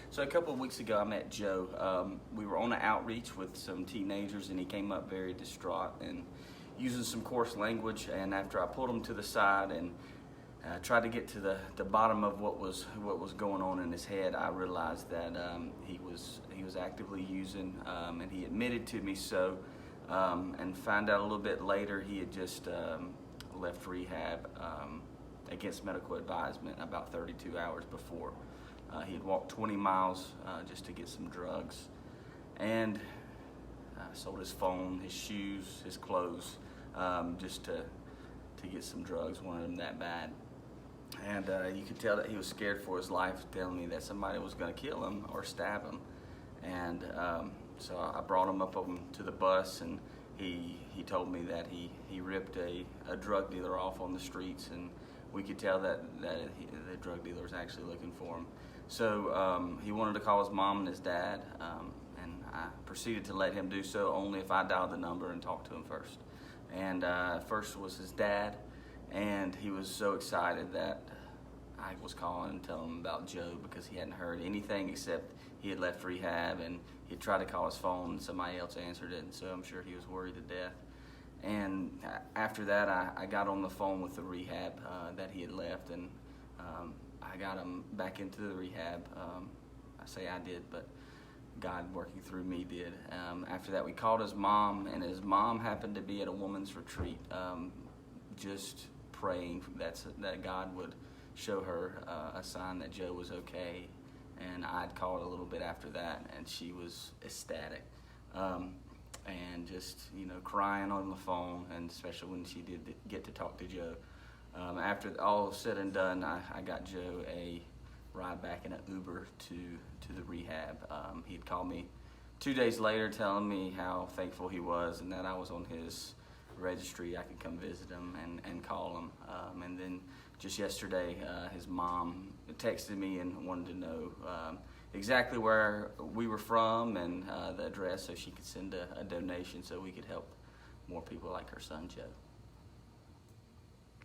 So a couple of weeks ago, I met Joe. We were on an outreach with some teenagers, and he came up very distraught and using some coarse language. And after I pulled him to the side and tried to get to the bottom of what was going on in his head, I realized that he was actively using, and he admitted to me so. And found out a little bit later he had just left rehab against medical advisement about 32 hours before. He had walked 20 miles just to get some drugs, and sold his phone, his shoes, his clothes, just to get some drugs. Wanted them that bad. And you could tell that he was scared for his life, telling me that somebody was going to kill him or stab him. And so I brought him up to the bus, and he told me that he ripped a drug dealer off on the streets, and we could tell that the drug dealer was actually looking for him. So he wanted to call his mom and his dad, and I proceeded to let him do so only if I dialed the number and talked to him first. And first was his dad, and he was so excited that I was calling and telling him about Joe, because he hadn't heard anything except he had left rehab, and he had tried to call his phone and somebody else answered it, and so I'm sure he was worried to death. And after that, I got on the phone with the rehab that he had left, and I got him back into the rehab. I say I did, but God working through me did. After that, we called his mom, and his mom happened to be at a woman's retreat, just praying that God would show her a sign that Joe was okay. And I'd called a little bit after that, and she was ecstatic, and just crying on the phone, and especially when she did get to talk to Joe. After all said and done, I got Joe a ride back in an Uber to the rehab. He'd called me 2 days later telling me how thankful he was, and that I was on his registry. I could come visit him and call him. And then just yesterday, his mom texted me and wanted to know exactly where we were from and the address, so she could send a donation so we could help more people like her son Joe.